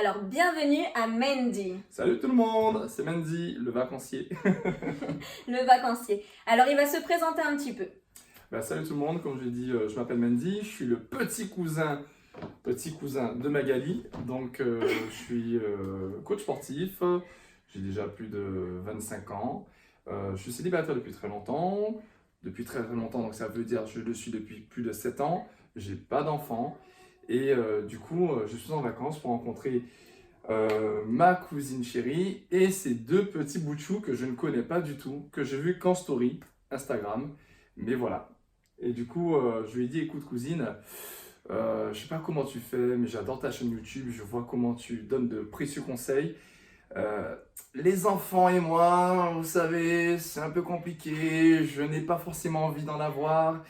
Alors, bienvenue à Mendy, Salut tout le monde, c'est Mendy, le vacancier. le vacancier. Alors, il va se présenter un petit peu. Salut tout le monde, comme je l'ai dit, je m'appelle Mendy, je suis le petit cousin de Magali. Donc je suis coach sportif, j'ai déjà plus de 25 ans. Je suis célibataire depuis très longtemps, donc ça veut dire que je le suis depuis plus de 7 ans. J'ai pas d'enfant et je suis en vacances pour rencontrer ma cousine chérie et ses deux petits bouts de chou que je ne connais pas du tout, que j'ai vu qu'en story Instagram, mais voilà. Et je lui ai dit, écoute cousine, je sais pas comment tu fais, mais j'adore ta chaîne YouTube, je vois comment tu donnes de précieux conseils. Les enfants et moi, vous savez, c'est un peu compliqué, je n'ai pas forcément envie d'en avoir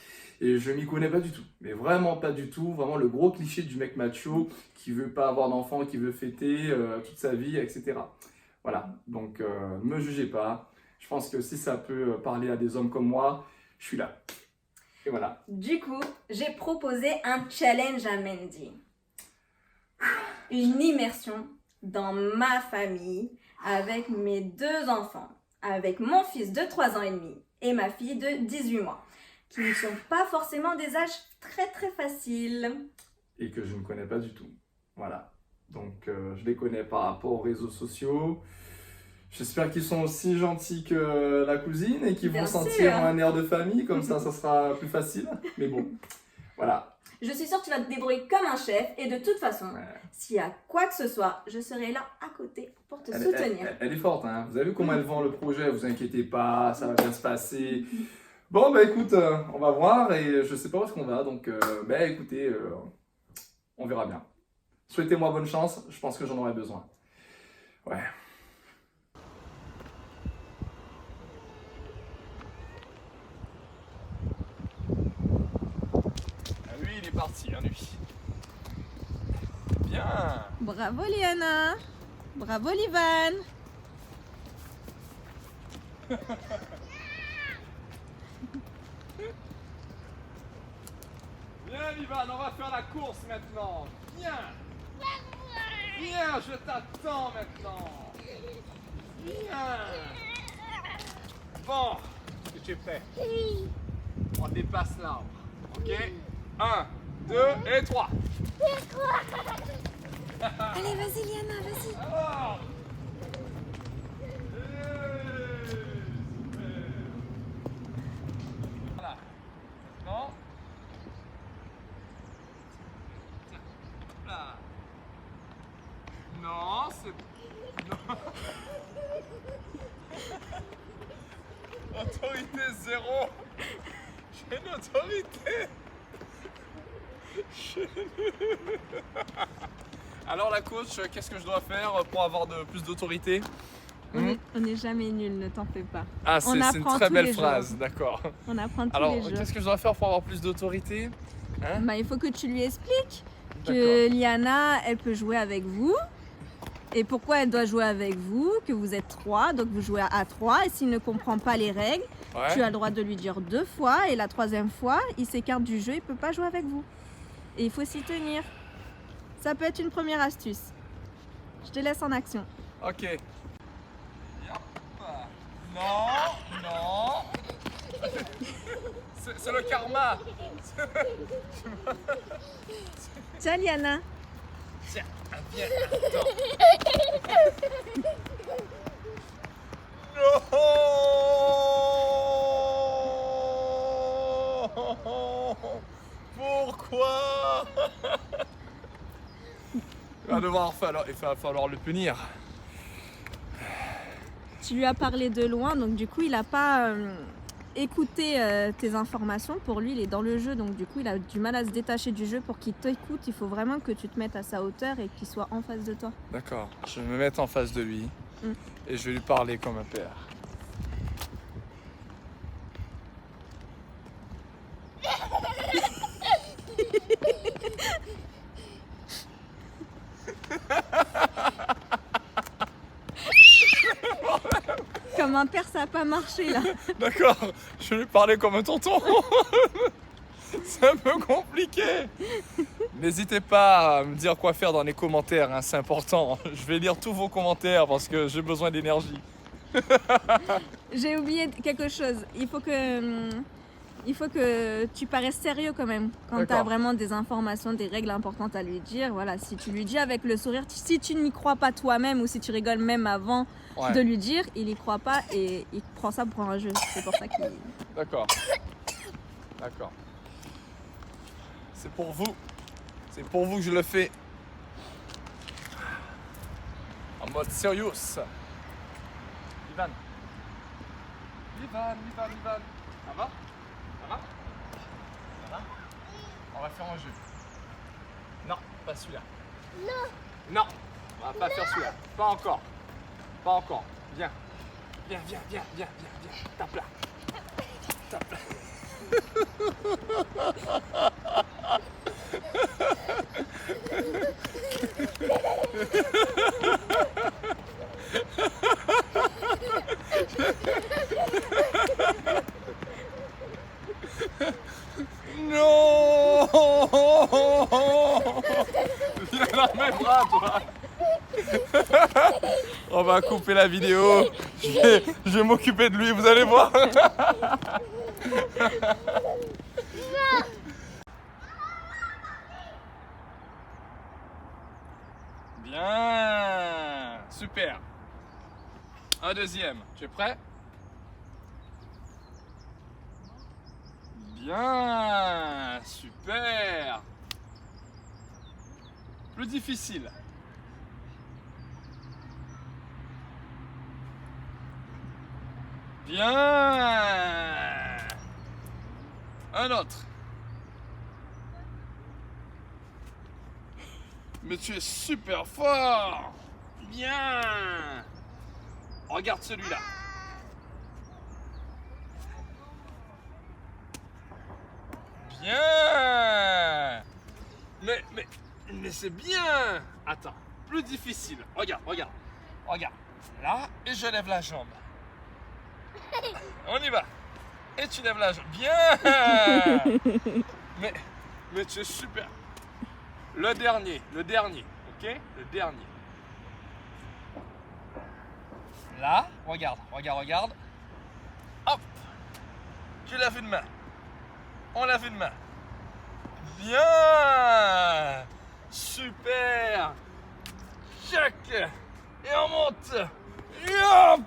et je m'y connais pas du tout, mais vraiment pas du tout, vraiment le gros cliché du mec macho qui veut pas avoir d'enfant, qui veut fêter toute sa vie, etc. Voilà, donc ne me jugez pas, je pense que si ça peut parler à des hommes comme moi, je suis là. Et voilà. Du coup, j'ai proposé un challenge à Mendy. Une immersion dans ma famille avec mes deux enfants, avec mon fils de 3 ans et demi et ma fille de 18 mois, qui ne sont pas forcément des âges très faciles. Et que je ne connais pas du tout. Voilà. Donc je les connais par rapport aux réseaux sociaux. J'espère qu'ils sont aussi gentils que la cousine et qu'ils vont sentir un air de famille, comme ça sera plus facile. Mais bon, voilà. Je suis sûre que tu vas te débrouiller comme un chef et de toute façon, s'il y a quoi que ce soit, je serai là à côté pour te soutenir. Elle est forte, hein. Vous avez vu comment elle vend le projet, vous inquiétez pas, ça va bien se passer. Bon, écoute, on va voir et je sais pas où est-ce qu'on va, donc écoutez, on verra bien. Souhaitez-moi bonne chance, je pense que j'en aurai besoin. Ouais. Lui, il est parti, hein, lui. Bien. Bravo Liana. Bravo Livan. Viens Livan, on va faire la course maintenant. Viens. Viens, je t'attends maintenant. Viens. Bon, est-ce que tu es prêt? On dépasse l'arbre. Ok? 1, 2 et 3. Allez, vas-y Liana, vas-y. Alors. Voilà. Non. Là. Non, c'est... Non. Autorité 0. J'ai une autorité. Alors la coach, qu'est-ce que je dois faire pour avoir plus d'autorité? On n'est jamais nul, ne t'en fais pas. Ah, c'est une très belle phrase, d'accord. On apprend tous Alors, les jours. qu'est-ce que je dois faire pour avoir plus d'autorité? Il faut que tu lui expliques que Liana, elle peut jouer avec vous. Et pourquoi elle doit jouer avec vous, que vous êtes 3, donc vous jouez à 3. Et s'il ne comprend pas les règles, tu as le droit de lui dire 2 fois. Et la 3e fois, il s'écarte du jeu, il ne peut pas jouer avec vous. Et il faut s'y tenir. Ça peut être une première astuce. Je te laisse en action. Ok. Yep. Non. C'est le karma. Tiens, Liana. Tiens, viens, attends. Non. Pourquoi? Il va falloir le punir. Tu lui as parlé de loin, donc du coup il n'a pas écouté tes informations. Pour lui, il est dans le jeu, donc du coup il a du mal à se détacher du jeu. Pour qu'il t'écoute, il faut vraiment que tu te mettes à sa hauteur et qu'il soit en face de toi. D'accord, je vais me mettre en face de lui et je vais lui parler comme un père. Comme un père, ça n'a pas marché là. D'accord, je vais lui parler comme un tonton. C'est un peu compliqué. N'hésitez pas à me dire quoi faire dans les commentaires, hein, c'est important. Je vais lire tous vos commentaires parce que j'ai besoin d'énergie. J'ai oublié quelque chose. Il faut que tu paraisses sérieux quand même. Quand tu as D'accord. vraiment des informations, des règles importantes à lui dire, voilà, si tu lui dis avec le sourire, si tu n'y crois pas toi-même ou si tu rigoles même avant Ouais. de lui dire, il y croit pas et il prend ça pour un jeu. C'est pour ça qu'il... D'accord. D'accord. C'est pour vous. C'est pour vous que je le fais. En mode serious. Ivan. Ivan. Ça va? Ça va? Ça va? On va faire un jeu. Non, pas celui-là. Non, on va pas faire celui-là. Pas encore. Pas encore. Viens. Viens. Tape là. Tape là. Non. Viens dans mes bras, toi. On va couper la vidéo. Je vais m'occuper de lui, vous allez voir. Bien. Super. Un deuxième. Tu es prêt? Bien. Super. Plus difficile. Bien. Un autre. Mais tu es super fort. Bien. Regarde celui-là. Bien. Mais c'est bien. Attends, plus difficile. Regarde. Là, et je lève la jambe. On y va. Et tu lèves la jambe. Bien. mais tu es super. Le dernier, ok? Le dernier. Là, regarde. Hop. Tu lèves une main. On lève une main. Bien. Super. Check. Et on monte. Hop.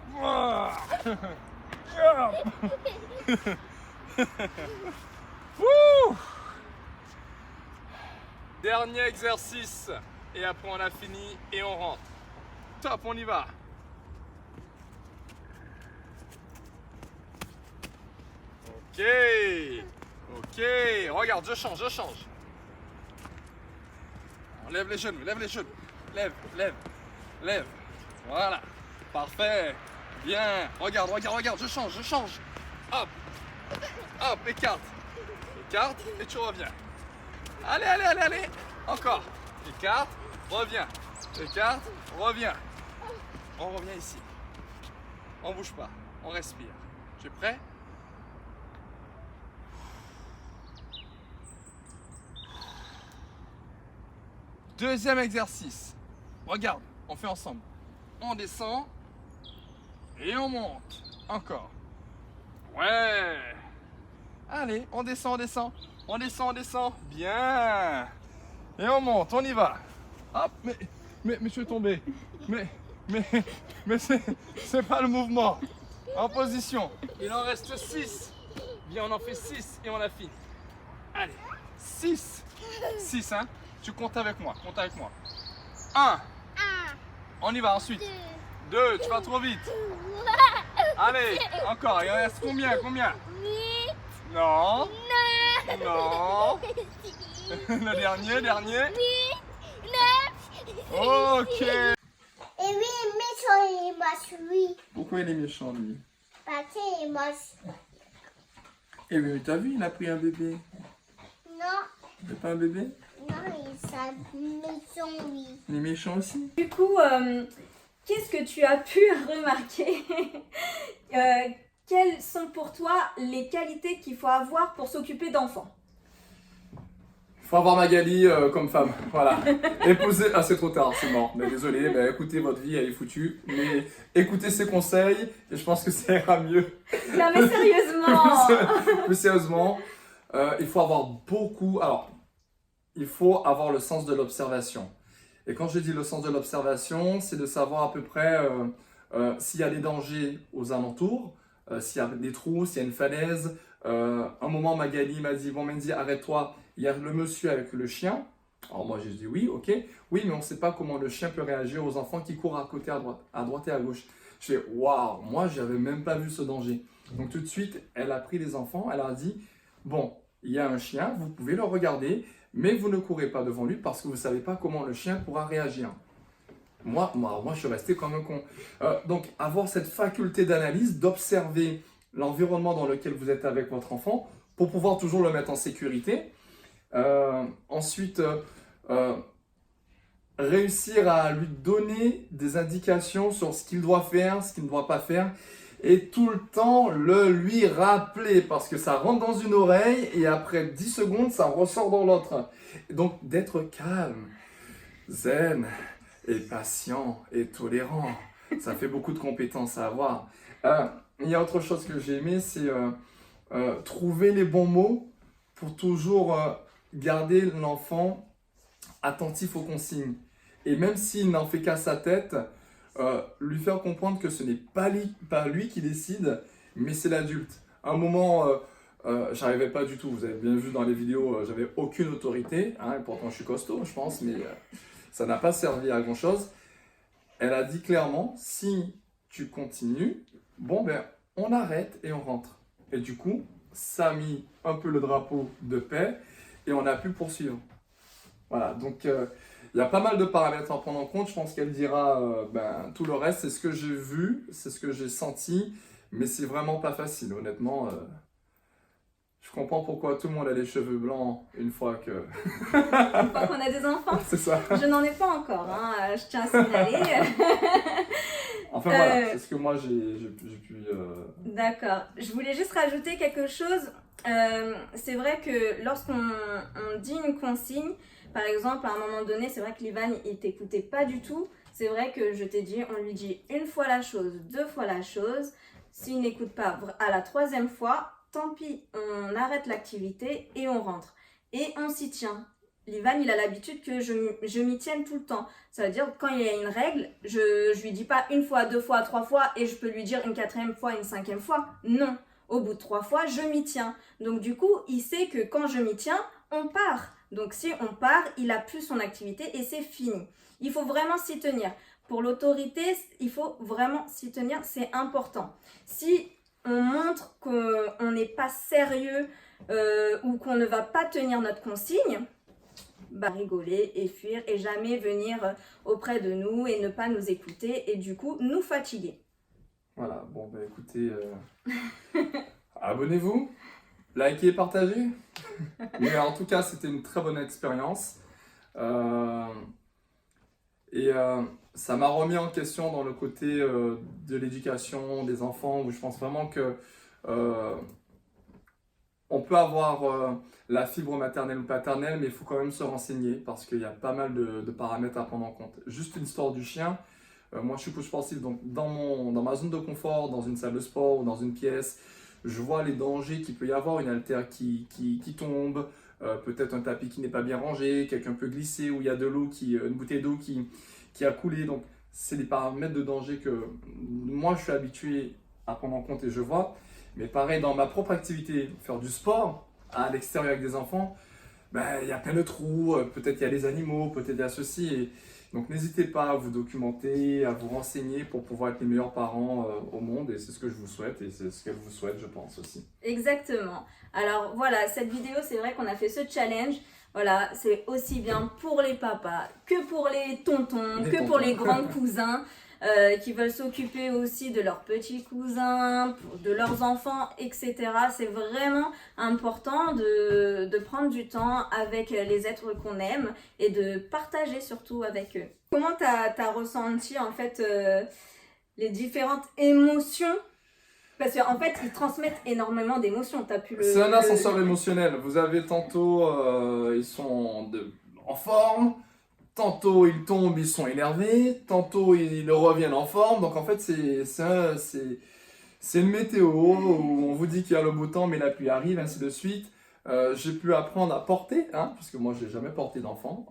Wouh. Dernier exercice. Et après on a fini et on rentre. Top, on y va. Ok, regarde, je change. On lève les genoux. Lève. Voilà, parfait. Bien, regarde, je change. Hop, écarte et tu reviens. Allez. Encore. Écarte, reviens. On revient ici. On bouge pas, on respire. Tu es prêt? Deuxième exercice. Regarde, on fait ensemble. On descend et on monte. Encore. Ouais. Allez, on descend. Bien. Et on monte, on y va. Hop, mais je suis tombé. Mais c'est pas le mouvement. En position. Il en reste 6. Bien, on en fait 6 et on a fini. Allez, 6. 6, hein. Tu comptes avec moi. 1. On y va ensuite. 2, tu vas trop vite. Allez, encore. Il en reste combien? Non. Le dernier. Ok. Et oui, méchant, il est moche, oui. Pourquoi il est méchant, lui? Parce qu'il est moche. Eh oui, mais t'as vu, il a pris un bébé. Non, C'est pas un bébé? non, il est méchant, oui. Il est méchant aussi? Du coup, qu'est-ce que tu as pu remarquer Quelles sont pour toi les qualités qu'il faut avoir pour s'occuper d'enfants? Il faut avoir Magali comme femme, voilà. Épouser, ah c'est trop tard, c'est mort. Mais désolé, bah, écoutez, votre vie elle est foutue. Mais écoutez ses conseils et je pense que ça ira mieux. Non mais sérieusement. Plus sérieusement, il faut avoir beaucoup... Alors, il faut avoir le sens de l'observation. Et quand je dis le sens de l'observation, c'est de savoir à peu près s'il y a des dangers aux alentours, s'il y a des trous, s'il y a une falaise. Un moment, Magali m'a dit, bon Mendy, arrête-toi, il y a le monsieur avec le chien. Alors moi j'ai dit oui, ok. Oui, mais on ne sait pas comment le chien peut réagir aux enfants qui courent à côté, à droite et à gauche. Je fais, waouh, moi j'avais même pas vu ce danger. Donc tout de suite, elle a pris les enfants, elle a dit, bon, il y a un chien, vous pouvez le regarder, mais vous ne courez pas devant lui parce que vous ne savez pas comment le chien pourra réagir. Moi, je suis resté comme un con. Donc, avoir cette faculté d'analyse, d'observer l'environnement dans lequel vous êtes avec votre enfant pour pouvoir toujours le mettre en sécurité. Ensuite, réussir à lui donner des indications sur ce qu'il doit faire, ce qu'il ne doit pas faire. Et tout le temps le lui rappeler parce que ça rentre dans une oreille et après 10 secondes, ça ressort dans l'autre. Donc, d'être calme, zen et patient et tolérant. Ça fait beaucoup de compétences à avoir. Il y a autre chose que j'ai aimé, c'est trouver les bons mots pour toujours garder l'enfant attentif aux consignes. Et même s'il n'en fait qu'à sa tête, lui faire comprendre que ce n'est pas lui qui décide, mais c'est l'adulte. À un moment, j'arrivais pas du tout, vous avez bien vu dans les vidéos, j'avais aucune autorité, hein, et pourtant je suis costaud, je pense, mais ça n'a pas servi à grand chose. Elle a dit clairement, si tu continues, bon ben, on arrête et on rentre. Et du coup, ça a mis un peu le drapeau de paix et on a pu poursuivre. Voilà, donc il y a pas mal de paramètres à prendre en compte. Je pense qu'elle dira tout le reste. C'est ce que j'ai vu, c'est ce que j'ai senti, mais c'est vraiment pas facile, honnêtement. Je comprends pourquoi tout le monde a les cheveux blancs une fois que... Une fois qu'on a des enfants. C'est ça. Je n'en ai pas encore, hein, je tiens à signaler. Enfin voilà, c'est ce que moi j'ai pu... D'accord. Je voulais juste rajouter quelque chose. C'est vrai que lorsqu'on dit une consigne, par exemple, à un moment donné, c'est vrai que l'Ivan, il t'écoutait pas du tout. C'est vrai que je t'ai dit, on lui dit une fois la chose, deux fois la chose. S'il n'écoute pas à la troisième fois, tant pis, on arrête l'activité et on rentre. Et on s'y tient. L'Ivan, il a l'habitude que je m'y tienne tout le temps. Ça veut dire que quand il y a une règle, je lui dis pas une fois, deux fois, trois fois et je peux lui dire une quatrième fois, une cinquième fois. Non. Au bout de 3 fois, je m'y tiens. Donc du coup, il sait que quand je m'y tiens, on part. Donc si on part, il a plus son activité et c'est fini. Il faut vraiment s'y tenir. Pour l'autorité, il faut vraiment s'y tenir, c'est important. Si on montre qu'on n'est pas sérieux ou qu'on ne va pas tenir notre consigne, rigoler et fuir et jamais venir auprès de nous et ne pas nous écouter et du coup nous fatiguer. Voilà, bon bah écoutez, abonnez-vous, likez et partagez. Mais en tout cas, c'était une très bonne expérience. Ça m'a remis en question dans le côté de l'éducation des enfants, où je pense vraiment que on peut avoir la fibre maternelle ou paternelle, mais il faut quand même se renseigner parce qu'il y a pas mal de paramètres à prendre en compte. Juste une histoire du chien. Moi, je suis coach sportif, donc dans ma zone de confort, dans une salle de sport ou dans une pièce, je vois les dangers qu'il peut y avoir, une haltère qui tombe, peut-être un tapis qui n'est pas bien rangé, quelqu'un peut glisser, ou il y a de l'eau, une bouteille d'eau qui a coulé. Donc, c'est des paramètres de danger que moi, je suis habitué à prendre en compte et je vois. Mais pareil, dans ma propre activité, faire du sport à l'extérieur avec des enfants, il y a plein de trous, peut-être il y a les animaux, peut-être il y a ceci. Et donc n'hésitez pas à vous documenter, à vous renseigner pour pouvoir être les meilleurs parents au monde. Et c'est ce que je vous souhaite et c'est ce qu'elle vous souhaite, je pense aussi. Exactement. Alors voilà, cette vidéo, c'est vrai qu'on a fait ce challenge. Voilà, c'est aussi bien pour les papas que pour les tontons, pour les grands cousins. Qui veulent s'occuper aussi de leurs petits cousins, de leurs enfants, etc. C'est vraiment important de prendre du temps avec les êtres qu'on aime et de partager surtout avec eux. Comment t'as ressenti en fait les différentes émotions Parce qu'en fait, ils transmettent énormément d'émotions. T'as pu le. C'est un ascenseur émotionnel. Vous avez tantôt, ils sont en forme, tantôt ils tombent, ils sont énervés, tantôt ils reviennent en forme. Donc en fait, c'est une météo où on vous dit qu'il y a le beau temps, mais la pluie arrive, ainsi de suite. J'ai pu apprendre à porter, hein, parce que moi, j'ai jamais porté d'enfant.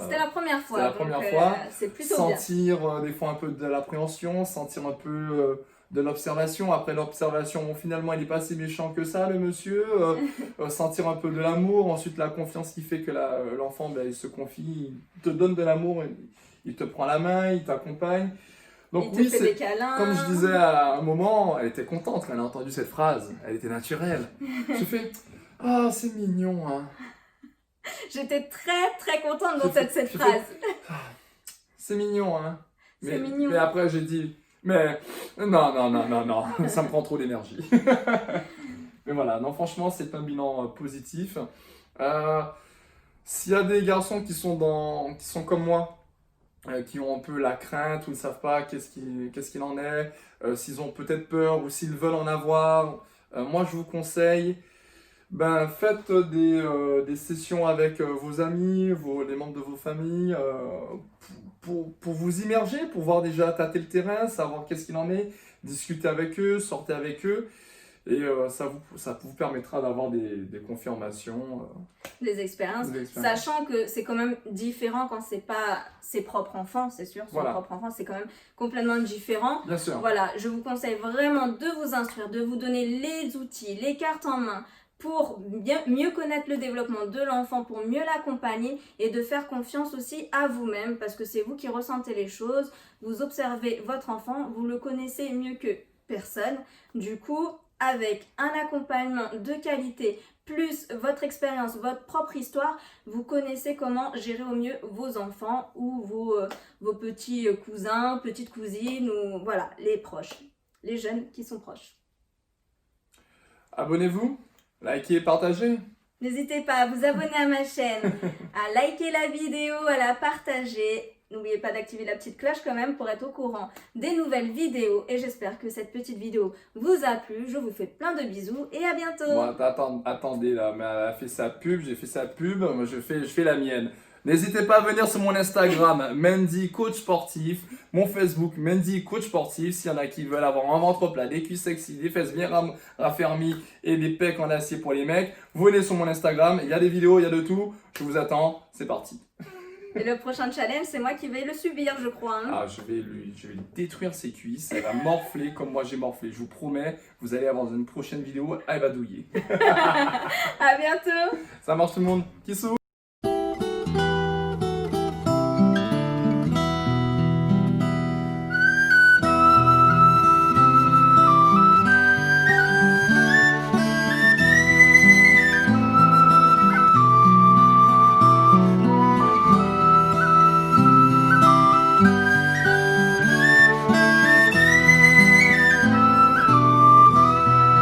C'était la première fois. C'était la donc, première fois. C'est plutôt bien. Sentir des fois un peu de l'appréhension, sentir un peu de l'observation. Après l'observation, bon, finalement, il n'est pas assez méchant que ça, le monsieur. Sentir un peu de l'amour. Ensuite, la confiance qui fait que l'enfant, ben, il se confie, il te donne de l'amour, il te prend la main, il t'accompagne. Donc Il oui, te fait des câlins. comme je disais à un moment, elle était contente quand elle a entendu cette phrase. Elle était naturelle. Je fais, ah, c'est mignon, hein. J'étais très très contente d'entendre cette je phrase. C'est mignon, hein. C'est mignon. Mais après, j'ai dit, mais non, ça me prend trop d'énergie. Mais voilà, non, franchement, c'est un bilan positif. S'il y a des garçons qui sont comme moi, qui ont un peu la crainte ou ne savent pas qu'est-ce qu'il en est, s'ils ont peut-être peur ou s'ils veulent en avoir, moi, je vous conseille, ben, faites des sessions avec vos amis, les membres de vos familles, pour vous immerger, pour voir déjà tâter le terrain, savoir qu'est-ce qu'il en est, discuter avec eux, sortez avec eux, et ça vous permettra d'avoir des confirmations. Des expériences, sachant que c'est quand même différent quand c'est pas ses propres enfants, c'est sûr, son propre enfant, c'est quand même complètement différent. Bien sûr. Voilà, je vous conseille vraiment de vous instruire, de vous donner les outils, les cartes en main, pour mieux connaître le développement de l'enfant, pour mieux l'accompagner et de faire confiance aussi à vous-même parce que c'est vous qui ressentez les choses, vous observez votre enfant, vous le connaissez mieux que personne. Du coup, avec un accompagnement de qualité, plus votre expérience, votre propre histoire, vous connaissez comment gérer au mieux vos enfants ou vos petits cousins, petites cousines ou voilà, les proches, les jeunes qui sont proches. Abonnez-vous. Likez et partagez. N'hésitez pas à vous abonner à ma chaîne, à liker la vidéo, à la partager. N'oubliez pas d'activer la petite cloche quand même pour être au courant des nouvelles vidéos. Et j'espère que cette petite vidéo vous a plu. Je vous fais plein de bisous et à bientôt. Bon, attendez là, mais elle a fait sa pub, j'ai fait sa pub, moi je fais la mienne. N'hésitez pas à venir sur mon Instagram, Mendy Coach Sportif, mon Facebook, Mendy Coach Sportif, s'il y en a qui veulent avoir un ventre plat, des cuisses sexy, des fesses bien raffermies et des pecs en acier pour les mecs, venez sur mon Instagram, il y a des vidéos, il y a de tout, je vous attends, c'est parti. Et le prochain challenge, c'est moi qui vais le subir, je crois. Hein. Ah, je vais lui détruire ses cuisses, elle va morfler comme moi j'ai morflé, je vous promets, vous allez avoir une prochaine vidéo, elle va douiller. À bientôt. Ça marche tout le monde, Kissou.